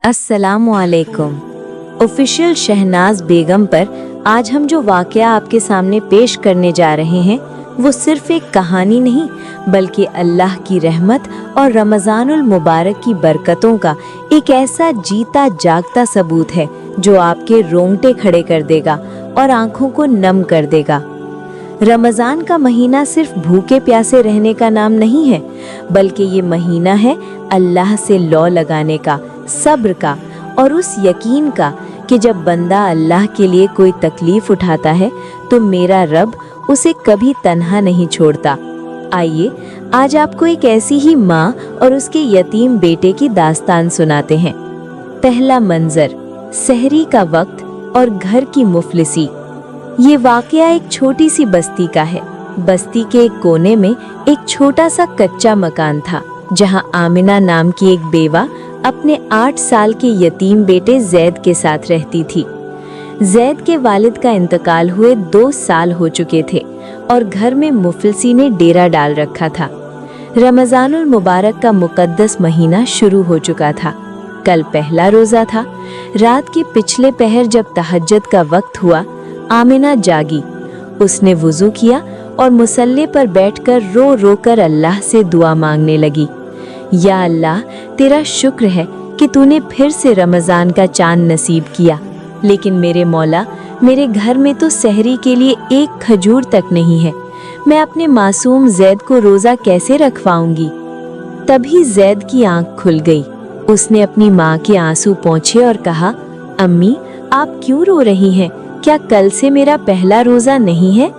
अस्सलामुअलैकुम। ऑफिशियल शहनाज बेगम पर आज हम जो वाकया आपके सामने पेश करने जा रहे हैं वो सिर्फ एक कहानी नहीं बल्कि अल्लाह की रहमत और रमज़ानुल मुबारक की बरकतों का एक ऐसा जीता जागता सबूत है जो आपके रोंगटे खड़े कर देगा और आंखों को नम कर देगा। रमज़ान का महीना सिर्फ भूखे प्यासे रहने का नाम नहीं है बल्कि ये महीना है अल्लाह से लौ लगाने का, सब्र का और उस यकीन का कि जब बंदा अल्लाह के लिए कोई तकलीफ उठाता है तो मेरा रब उसे कभी तन्हा नहीं छोड़ता। आइए आज आपको एक ऐसी ही माँ और उसके यतीम बेटे की दास्तान सुनाते हैं। पहला मंजर, सहरी का वक्त और घर की मुफलिसी। ये वाकया एक छोटी सी बस्ती का है। बस्ती के एक कोने में एक छोटा सा कच्चा मकान था जहां आमिना नाम की एक बेवा अपने 8 साल के यतीम बेटे जैद के साथ रहती थी। जैद के वालिद का इंतकाल हुए 2 साल हो चुके थे और घर में मुफलिसी ने डेरा डाल रखा था। रमज़ानुल मुबारक का मुकद्दस महीना शुरू हो चुका था। कल पहला रोज़ा था। रात के पिछले पहर जब तहज्जुद का वक्त हुआ, आमिना जागी। उसने वुज़ू किया और मुसल्ले पर बैठकर रो रो कर अल्लाह से दुआ मांगने लगी। या अल्लाह, तेरा शुक्र है कि तूने फिर से रमज़ान का चांद नसीब किया, लेकिन मेरे मौला, मेरे घर में तो सहरी के लिए एक खजूर तक नहीं है। मैं अपने मासूम जैद को रोज़ा कैसे रखवाऊंगी? तभी जैद की आंख खुल गई। उसने अपनी माँ के आंसू पोंछे और कहा, अम्मी, आप क्यों रो रही हैं? क्या कल से मेरा पहला रोज़ा नहीं है?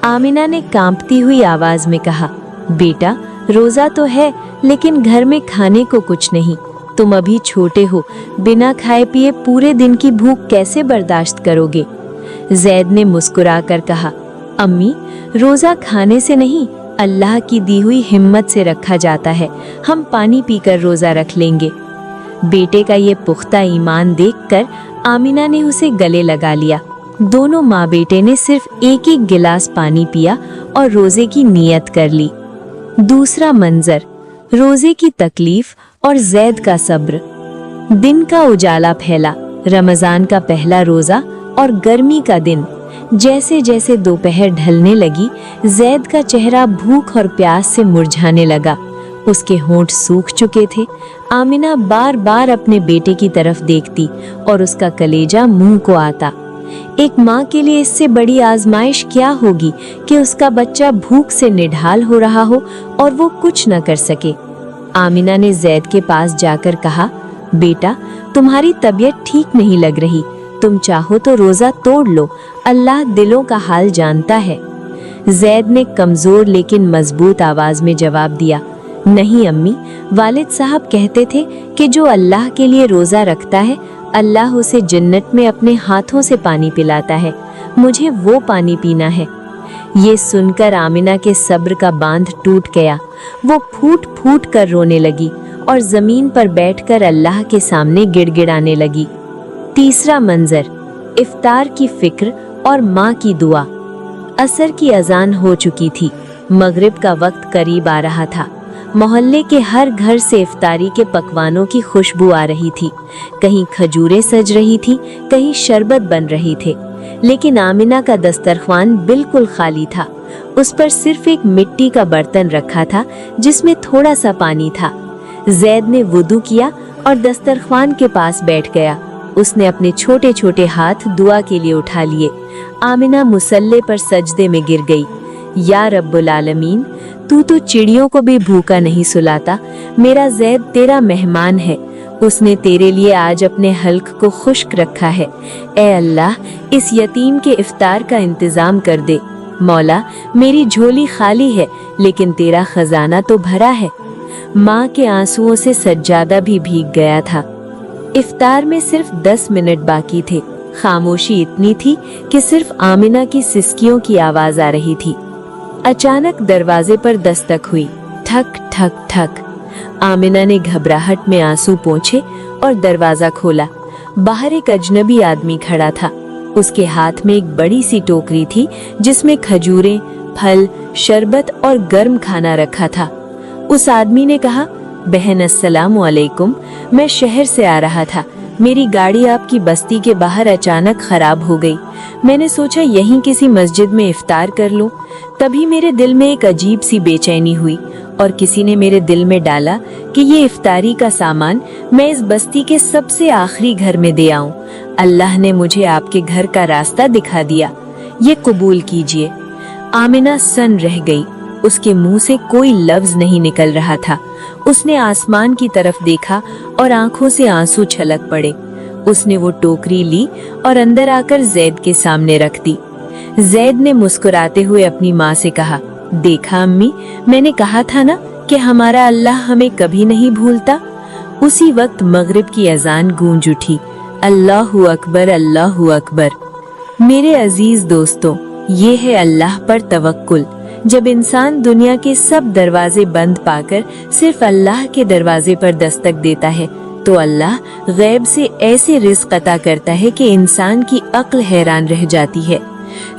आमिना ने कांपती हुई आवाज में कहा, बेटा, रोज़ा तो है लेकिन घर में खाने को कुछ नहीं। तुम अभी छोटे हो, बिना खाए पिए पूरे दिन की भूख कैसे बर्दाश्त करोगे? जैद ने मुस्कुराकर कहा, अम्मी, रोज़ा खाने से नहीं, अल्लाह की दी हुई हिम्मत से रखा जाता है। हम पानी पीकर रोज़ा रख लेंगे। बेटे का ये पुख्ता ईमान देखकर आमिना ने उसे गले लगा लिया। दोनों माँ बेटे ने सिर्फ एक एक गिलास पानी पिया और रोजे की नियत कर ली। दूसरा मंजर, रोजे की तकलीफ और जैद का सब्र। दिन का उजाला फैला, रमजान का पहला रोजा और गर्मी का दिन। जैसे जैसे दोपहर ढलने लगी, जैद का चेहरा भूख और प्यास से मुरझाने लगा। उसके होंठ सूख चुके थे। आमिना बार बार अपने बेटे की तरफ देखती और उसका कलेजा मुंह को आता। एक माँ के लिए इससे बड़ी आजमाइश क्या होगी कि उसका बच्चा भूख से निढाल हो रहा हो और वो कुछ न कर सके। आमिना ने जैद के पास जाकर कहा, बेटा, तुम्हारी तबीयत ठीक नहीं लग रही, तुम चाहो तो रोज़ा तोड़ लो, अल्लाह दिलों का हाल जानता है। जैद ने कमज़ोर लेकिन मजबूत आवाज़ में जवाब दिया, नहीं अम्मी, वालिद साहब कहते थे कि जो अल्लाह के लिए रोज़ा रखता है अल्लाह उसे जन्नत में अपने हाथों से पानी पिलाता है। मुझे वो पानी पीना है। ये सुनकर आमिना के सब्र का बांध टूट गया। वो फूट फूट कर रोने लगी और ज़मीन पर बैठकर अल्लाह के सामने गिड़गिड़ाने लगी। तीसरा मंजर, इफ्तार की फिक्र और माँ की दुआ। असर की अजान हो चुकी थी। मगरिब का वक्त करीब आ रहा था। मोहल्ले के हर घर से इफ्तारी के पकवानों की खुशबू आ रही थी। कहीं खजूरें सज रही थी, कहीं शरबत बन रही थे, लेकिन आमिना का दस्तरख्वान बिल्कुल खाली था। उस पर सिर्फ एक मिट्टी का बर्तन रखा था जिसमें थोड़ा सा पानी था। जैद ने वुदू किया और दस्तरख्वान के पास बैठ गया। उसने अपने छोटे छोटे हाथ दुआ के लिए उठा लिए। आमिना मुसल्ले पर सजदे में गिर गई। या रब्बुल आलमीन, तू तो चिड़ियों को भी भूखा नहीं सुलाता। मेरा जैद तेरा मेहमान है। उसने तेरे लिए आज अपने हल्क को खुश्क रखा है। ए अल्लाह, इस यतीम के इफ्तार का इंतजाम कर दे। मौला, मेरी झोली खाली है लेकिन तेरा खजाना तो भरा है। माँ के आंसुओं से सज्जादा भी भीग गया था। इफ्तार में सिर्फ 10 मिनट बाकी थे। खामोशी इतनी थी कि सिर्फ आमिना की सिसकियों की आवाज आ रही थी। अचानक दरवाजे पर दस्तक हुई। ठक ठक ठक। आमिना ने घबराहट में आंसू पोंछे और दरवाजा खोला। बाहर एक अजनबी आदमी खड़ा था। उसके हाथ में एक बड़ी सी टोकरी थी जिसमें खजूरें, फल, शरबत और गर्म खाना रखा था। उस आदमी ने कहा, बहन अस्सलाम वालेकुम, मैं शहर से आ रहा था। मेरी गाड़ी आपकी बस्ती के बाहर अचानक खराब हो गई। मैंने सोचा यहीं किसी मस्जिद में इफ्तार कर लूं। तभी मेरे दिल में एक अजीब सी बेचैनी हुई और किसी ने मेरे दिल में डाला कि ये इफ्तारी का सामान मैं इस बस्ती के सबसे आखिरी घर में दे आऊं। अल्लाह ने मुझे आपके घर का रास्ता दिखा दिया, ये कबूल कीजिए। आमिना सन रह गई, उसके मुंह से कोई लफ्ज नहीं निकल रहा था। उसने आसमान की तरफ देखा और आंखों से आंसू छलक पड़े। उसने वो टोकरी ली और अंदर आकर जैद के सामने रख दी। जैद ने मुस्कुराते हुए अपनी माँ से कहा, देखा अम्मी, मैंने कहा था ना कि हमारा अल्लाह हमें कभी नहीं भूलता। उसी वक्त मगरिब की अजान गूंज उठी। अल्लाहु अकबर, अल्लाहु अकबर। मेरे अजीज दोस्तों, ये है अल्लाह पर तवक्कुल। जब इंसान दुनिया के सब दरवाजे बंद पाकर सिर्फ अल्लाह के दरवाजे पर दस्तक देता है तो अल्लाह गैब से ऐसे रिज़्क अता करता है कि इंसान की अक्ल हैरान रह जाती है।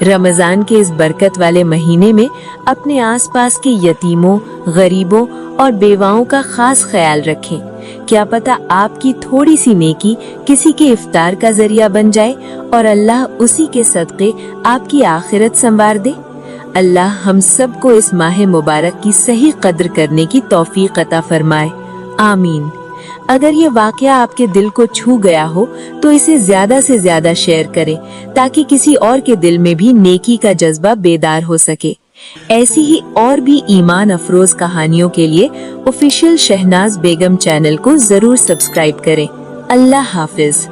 रमजान के इस बरकत वाले महीने में अपने आसपास के यतीमों, गरीबों और बेवाओं का खास ख्याल रखें। क्या पता आपकी थोड़ी सी नेकी किसी के इफ्तार का जरिया बन जाए और अल्लाह उसी के सदक़े आपकी आखिरत संवार दे। अल्लाह हम सबको इस माह मुबारक की सही कद्र करने की तौफीक अता फरमाए, आमीन। अगर ये वाकया आपके दिल को छू गया हो तो इसे ज्यादा से ज्यादा शेयर करें ताकि किसी और के दिल में भी नेकी का जज्बा बेदार हो सके। ऐसी ही और भी ईमान अफरोज कहानियों के लिए ऑफिशियल शहनाज बेगम चैनल को जरूर सब्सक्राइब करें। अल्लाह हाफिज।